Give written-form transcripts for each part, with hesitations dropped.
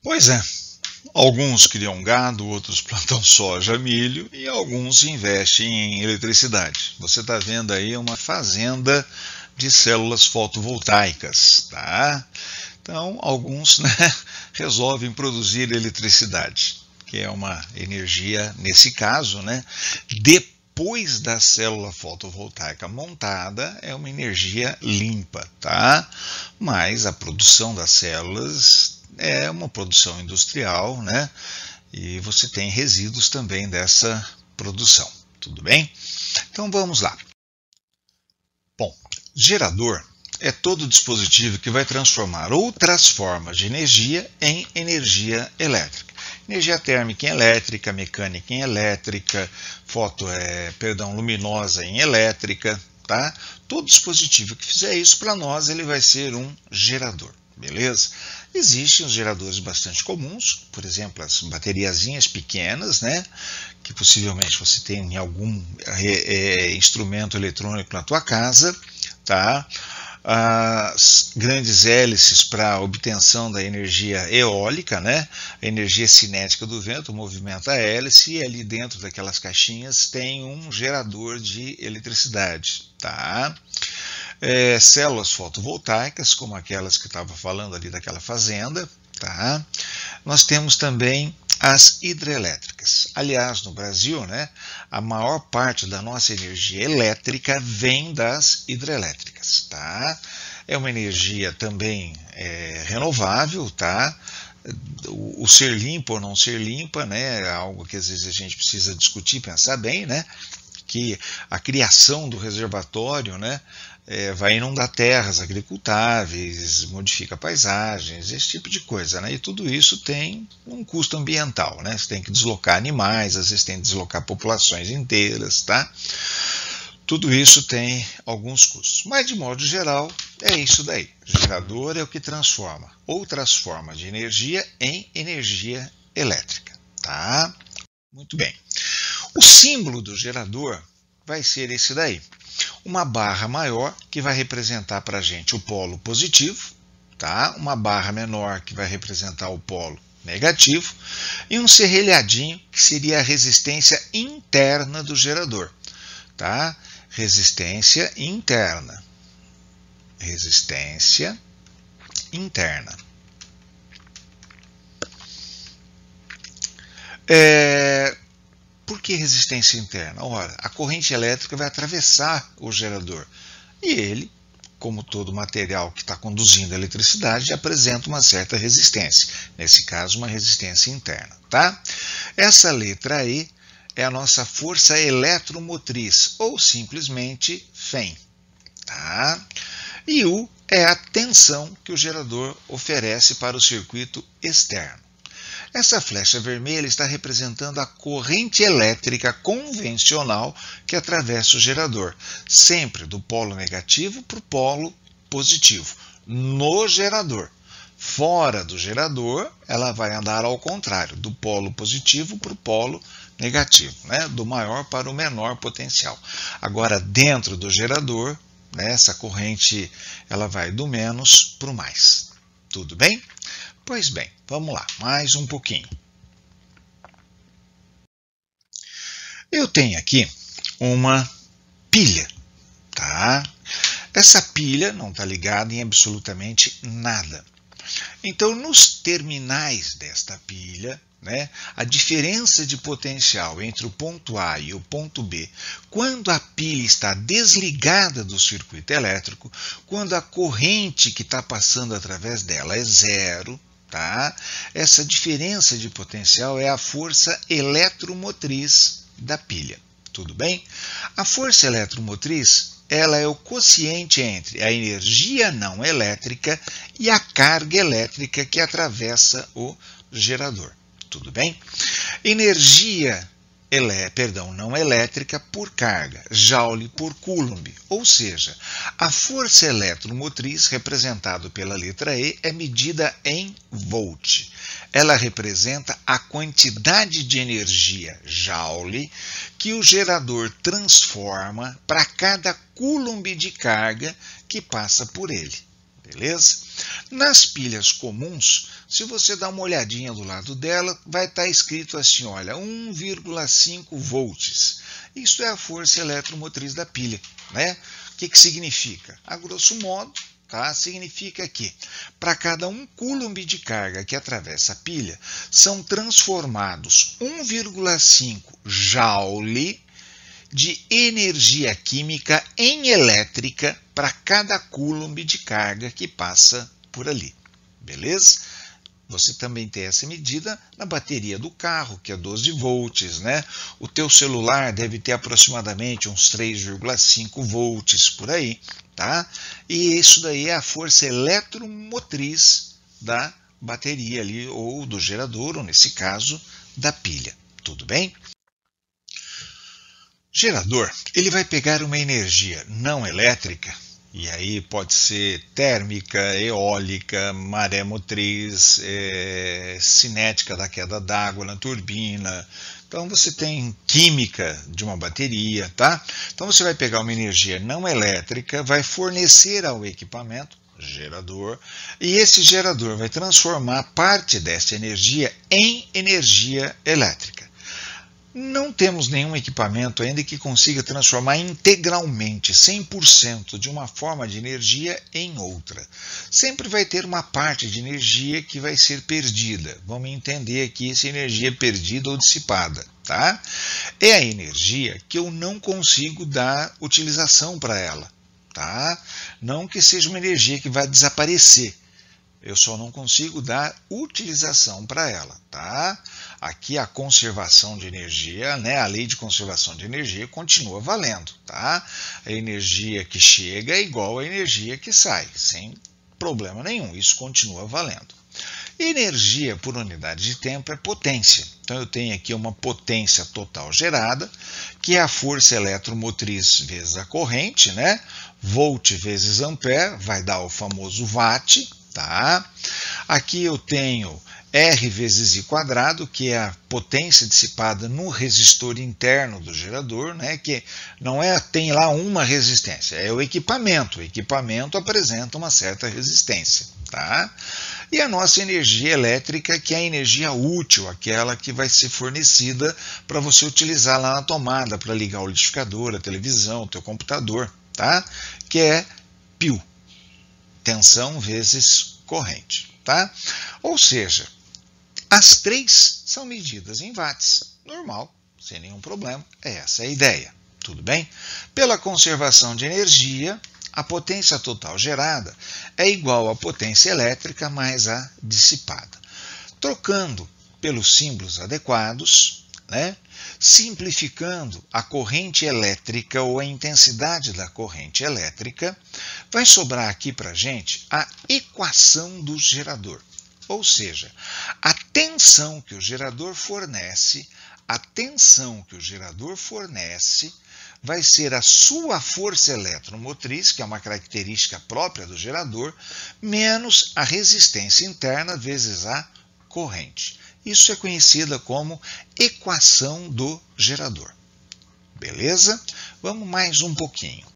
Pois é, alguns criam gado, outros plantam soja, milho e alguns investem em eletricidade. Você está vendo aí uma fazenda de células fotovoltaicas, tá? Então, alguns, né, resolvem produzir eletricidade, que é uma energia, nesse caso, né, depois da célula fotovoltaica montada, é uma energia limpa, tá? Mas a produção das células é uma produção industrial, né? E você tem resíduos também dessa produção, tudo bem? Então vamos lá. Bom, gerador é todo dispositivo que vai transformar outras formas de energia em energia elétrica. Energia térmica em elétrica, mecânica em elétrica, luminosa em elétrica, tá? Todo dispositivo que fizer isso para nós, ele vai ser um gerador, beleza? Existem os geradores bastante comuns, por exemplo, as bateriazinhas pequenas, né? Que possivelmente você tem em algum instrumento eletrônico na tua casa, tá? As grandes hélices para obtenção da energia eólica, né? A energia cinética do vento movimenta a hélice e ali dentro daquelas caixinhas tem um gerador de eletricidade, tá? Células fotovoltaicas, como aquelas que eu estava falando ali daquela fazenda, tá? Nós temos também as hidrelétricas. Aliás, no Brasil, né, a maior parte da nossa energia elétrica vem das hidrelétricas, tá? É uma energia também renovável, tá? O ser limpo ou não ser limpa, né, é algo que às vezes a gente precisa discutir, pensar bem, né? Que a criação do reservatório, né, vai inundar terras agricultáveis, modifica paisagens, esse tipo de coisa, né? E tudo isso tem um custo ambiental, né? Você tem que deslocar animais, às vezes tem que deslocar populações inteiras, tá? Tudo isso tem alguns custos. Mas, de modo geral, é isso daí. O gerador é o que transforma outras formas de energia em energia elétrica, tá? Muito bem. O símbolo do gerador vai ser esse daí. Uma barra maior que vai representar para a gente o polo positivo, tá? Uma barra menor que vai representar o polo negativo e um serrelhadinho que seria a resistência interna do gerador, tá? Resistência interna. Resistência interna. Por que resistência interna? Ora, a corrente elétrica vai atravessar o gerador e ele, como todo material que está conduzindo a eletricidade, apresenta uma certa resistência. Nesse caso, uma resistência interna, tá? Essa letra E é a nossa força eletromotriz, ou simplesmente FEM, tá? E U é a tensão que o gerador oferece para o circuito externo. Essa flecha vermelha está representando a corrente elétrica convencional que atravessa o gerador, sempre do polo negativo para o polo positivo, no gerador. Fora do gerador, ela vai andar ao contrário, do polo positivo para o polo negativo, né? Do maior para o menor potencial. Agora, dentro do gerador, né, essa corrente ela vai do menos para o mais. Tudo bem? Pois bem, vamos lá, mais um pouquinho. Eu tenho aqui uma pilha, tá? Essa pilha não está ligada em absolutamente nada. Então, nos terminais desta pilha, né, a diferença de potencial entre o ponto A e o ponto B, quando a pilha está desligada do circuito elétrico, quando a corrente que está passando através dela é zero, tá? Essa diferença de potencial é a força eletromotriz da pilha. Tudo bem? A força eletromotriz ela é o quociente entre a energia não elétrica e a carga elétrica que atravessa o gerador. Tudo bem? Energia não elétrica por carga, Joule por Coulomb, ou seja, a força eletromotriz representada pela letra E é medida em volt. Ela representa a quantidade de energia Joule que o gerador transforma para cada Coulomb de carga que passa por ele. Beleza? Nas pilhas comuns, se você dar uma olhadinha do lado dela, vai estar escrito assim, olha, 1,5 volts. Isso é a força eletromotriz da pilha, né? O que significa? A grosso modo, tá? Significa que para cada 1 coulomb de carga que atravessa a pilha, são transformados 1,5 joule de energia química em elétrica para cada coulomb de carga que passa por ali. Beleza? Você também tem essa medida na bateria do carro, que é 12 volts, né? O teu celular deve ter aproximadamente uns 3,5 volts por aí, tá? E isso daí é a força eletromotriz da bateria ali, ou do gerador, ou nesse caso, da pilha. Tudo bem? Gerador, ele vai pegar uma energia não elétrica, e aí pode ser térmica, eólica, maré motriz, cinética da queda d'água na turbina. Então você tem química de uma bateria, tá? Então você vai pegar uma energia não elétrica, vai fornecer ao equipamento, gerador, e esse gerador vai transformar parte dessa energia em energia elétrica. Não temos nenhum equipamento ainda que consiga transformar integralmente, 100% de uma forma de energia em outra. Sempre vai ter uma parte de energia que vai ser perdida. Vamos entender aqui se energia perdida ou dissipada, tá? É a energia que eu não consigo dar utilização para ela, tá? Não que seja uma energia que vai desaparecer. Eu só não consigo dar utilização para ela, tá? Aqui a conservação de energia, né? A lei de conservação de energia continua valendo, tá? A energia que chega é igual à energia que sai, sem problema nenhum, isso continua valendo. Energia por unidade de tempo é potência. Então eu tenho aqui uma potência total gerada, que é a força eletromotriz vezes a corrente, né? Volt vezes ampere, vai dar o famoso watt, tá? Aqui eu tenho R vezes I quadrado, que é a potência dissipada no resistor interno do gerador, né? Que não tem lá uma resistência, é o equipamento. O equipamento apresenta uma certa resistência, tá? E a nossa energia elétrica, que é a energia útil, aquela que vai ser fornecida para você utilizar lá na tomada, para ligar o liquidificador, a televisão, o teu computador, tá? Que é π, tensão vezes corrente, tá? Ou seja, as três são medidas em watts, normal, sem nenhum problema, essa é a ideia, tudo bem? Pela conservação de energia, a potência total gerada é igual à potência elétrica mais a dissipada. Trocando pelos símbolos adequados, né? Simplificando a corrente elétrica ou a intensidade da corrente elétrica, vai sobrar aqui para a gente a equação do gerador. Ou seja, a tensão que o gerador fornece, vai ser a sua força eletromotriz, que é uma característica própria do gerador, menos a resistência interna vezes a corrente. Isso é conhecida como equação do gerador. Beleza? Vamos mais um pouquinho.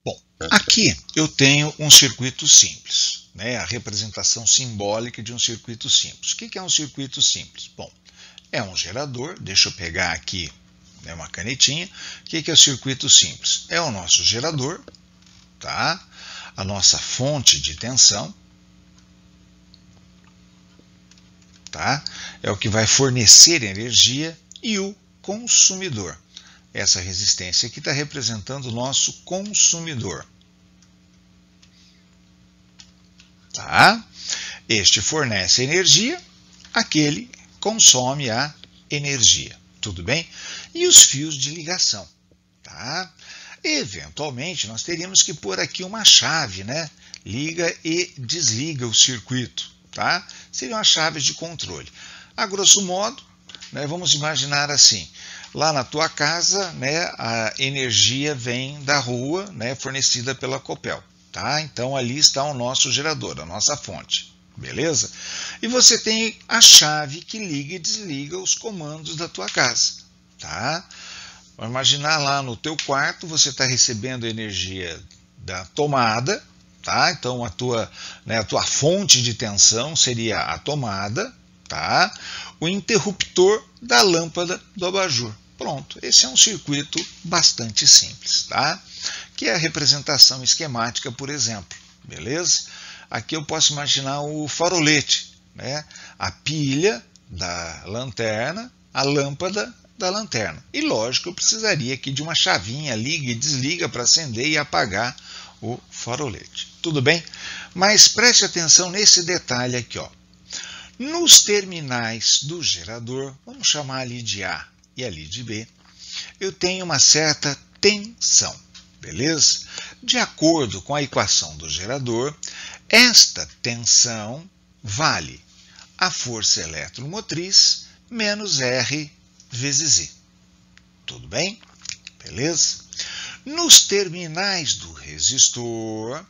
Bom, aqui eu tenho um circuito simples, né? A representação simbólica de um circuito simples. O que é um circuito simples? Bom, é um gerador, deixa eu pegar aqui uma canetinha. O que é o circuito simples? É o nosso gerador, tá? A nossa fonte de tensão, tá? É o que vai fornecer energia, e o consumidor. Essa resistência aqui está representando o nosso consumidor. Tá? Este fornece energia, aquele consome a energia. Tudo bem? E os fios de ligação. Tá? Eventualmente, nós teríamos que pôr aqui uma chave, né? Liga e desliga o circuito. Tá? Seriam as chaves de controle. A grosso modo, né, vamos imaginar assim, lá na tua casa, né, a energia vem da rua, né, fornecida pela Copel. Tá? Então ali está o nosso gerador, a nossa fonte. Beleza? E você tem a chave que liga e desliga os comandos da tua casa. Tá? Vamos imaginar lá no teu quarto, você está recebendo energia da tomada, tá? Então a tua fonte de tensão seria a tomada, tá? O interruptor da lâmpada do abajur. Pronto, esse é um circuito bastante simples, tá? Que é a representação esquemática, por exemplo, beleza? Aqui eu posso imaginar o farolete, né? A pilha da lanterna, a lâmpada da lanterna. E lógico, eu precisaria aqui de uma chavinha, liga e desliga para acender e apagar o farolete. Tudo bem? Mas preste atenção nesse detalhe aqui, ó. Nos terminais do gerador, vamos chamar ali de A e ali de B, eu tenho uma certa tensão, beleza? De acordo com a equação do gerador, esta tensão vale a força eletromotriz menos R vezes I. Tudo bem? Beleza? Nos terminais do resistor,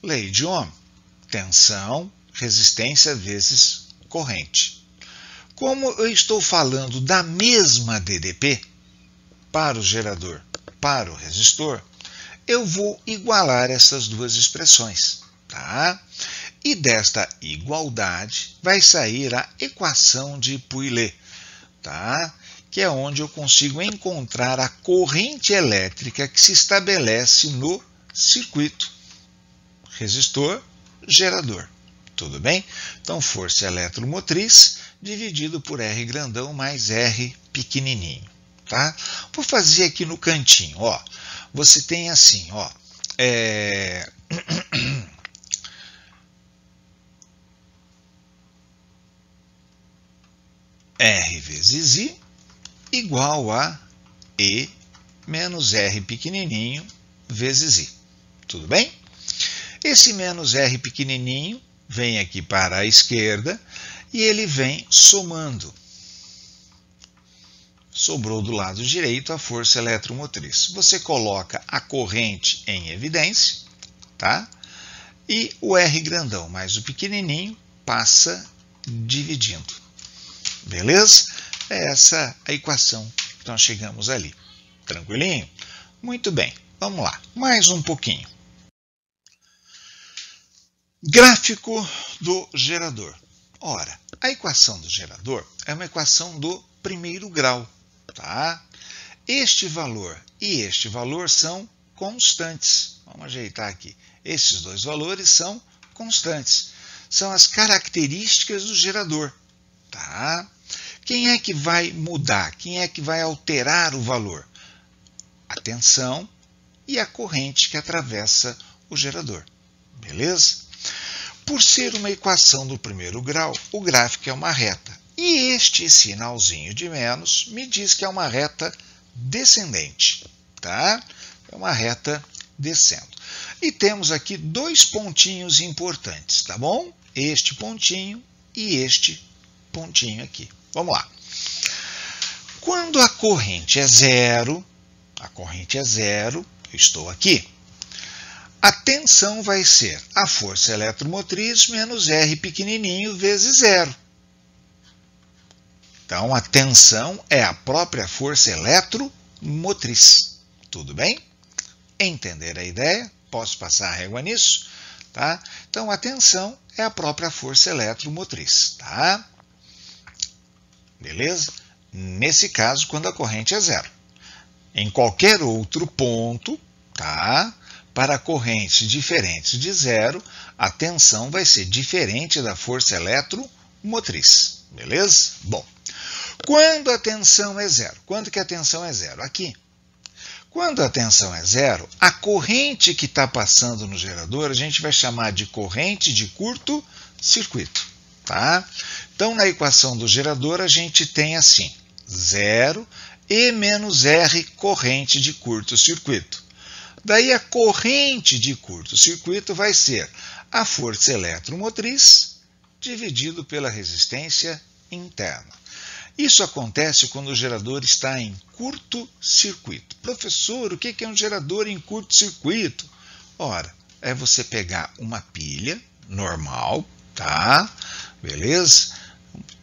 lei de Ohm, tensão, resistência vezes corrente. Como eu estou falando da mesma DDP para o gerador, para o resistor, eu vou igualar essas duas expressões, tá? E desta igualdade vai sair a equação de Pouillet, tá? Que é onde eu consigo encontrar a corrente elétrica que se estabelece no circuito resistor-gerador. Tudo bem? Então, força eletromotriz dividido por R grandão mais R pequenininho. Tá? Vou fazer aqui no cantinho. Ó. Você tem assim, ó, R vezes I igual a E menos R pequenininho vezes I. Tudo bem? Esse menos R pequenininho vem aqui para a esquerda e ele vem somando. Sobrou do lado direito a força eletromotriz. Você coloca a corrente em evidência, tá? E o R grandão mais o pequenininho passa dividindo. Beleza? É essa a equação que nós chegamos ali. Tranquilinho? Muito bem. Vamos lá. Mais um pouquinho. Gráfico do gerador. Ora, a equação do gerador é uma equação do primeiro grau. Tá? Este valor e este valor são constantes. Vamos ajeitar aqui. Esses dois valores são constantes. São as características do gerador. Tá? Quem é que vai mudar? Quem é que vai alterar o valor? A tensão e a corrente que atravessa o gerador. Beleza? Por ser uma equação do primeiro grau, o gráfico é uma reta. E este sinalzinho de menos me diz que é uma reta descendente. Tá? É uma reta descendo. E temos aqui dois pontinhos importantes, tá bom? Este pontinho e este pontinho aqui. Vamos lá. Quando a corrente é zero, eu estou aqui, a tensão vai ser a força eletromotriz menos R pequenininho vezes zero. Então, a tensão é a própria força eletromotriz. Tudo bem? Entender a ideia? Posso passar a régua nisso? Tá? Então, a tensão é a própria força eletromotriz. Tá? Beleza? Nesse caso, quando a corrente é zero. Em qualquer outro ponto, tá? Para correntes diferentes de zero, a tensão vai ser diferente da força eletromotriz. Beleza? Bom, quando a tensão é zero. Quando que a tensão é zero? Aqui. Quando a tensão é zero, a corrente que está passando no gerador, a gente vai chamar de corrente de curto-circuito. Tá? Então, na equação do gerador, a gente tem assim, zero E menos R corrente de curto-circuito. Daí, a corrente de curto-circuito vai ser a força eletromotriz dividido pela resistência interna. Isso acontece quando o gerador está em curto-circuito. Professor, o que é um gerador em curto-circuito? Ora, é você pegar uma pilha normal, tá? Beleza?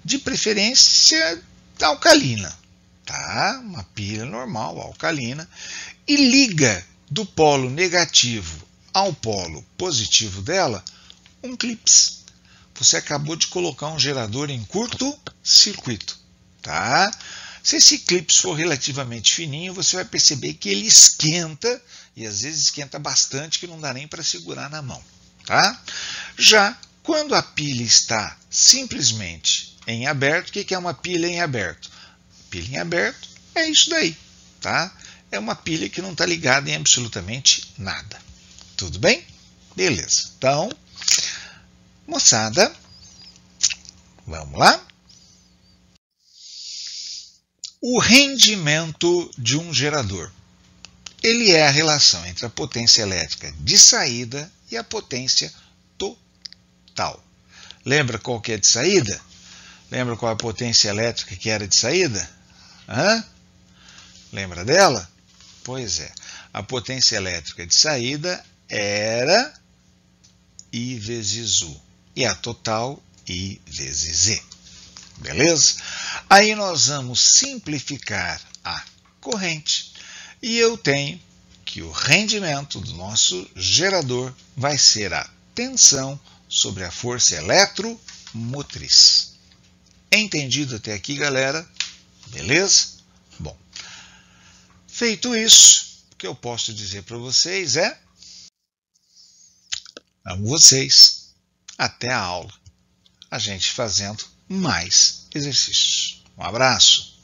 De preferência alcalina, tá? Uma pilha normal, alcalina, e liga do polo negativo ao polo positivo dela um clips. Você acabou de colocar um gerador em curto-circuito, tá? Se esse clips for relativamente fininho, você vai perceber que ele esquenta, e às vezes esquenta bastante, que não dá nem para segurar na mão, tá? Já quando a pilha está simplesmente em aberto, o que é uma pilha em aberto? Pilha em aberto é isso daí, tá? É uma pilha que não está ligada em absolutamente nada. Tudo bem? Beleza. Então, moçada, vamos lá? O rendimento de um gerador. Ele é a relação entre a potência elétrica de saída e a potência total. Lembra qual que é de saída? Lembra qual é a potência elétrica que era de saída? Lembra dela? Pois é. A potência elétrica de saída era I vezes U. E a total, I vezes Z. Beleza? Aí nós vamos simplificar a corrente. E eu tenho que o rendimento do nosso gerador vai ser a tensão sobre a força eletromotriz. Entendido até aqui, galera? Beleza? Bom, feito isso, o que eu posso dizer para vocês é: amo vocês. Até a aula. A gente fazendo mais exercícios. Um abraço.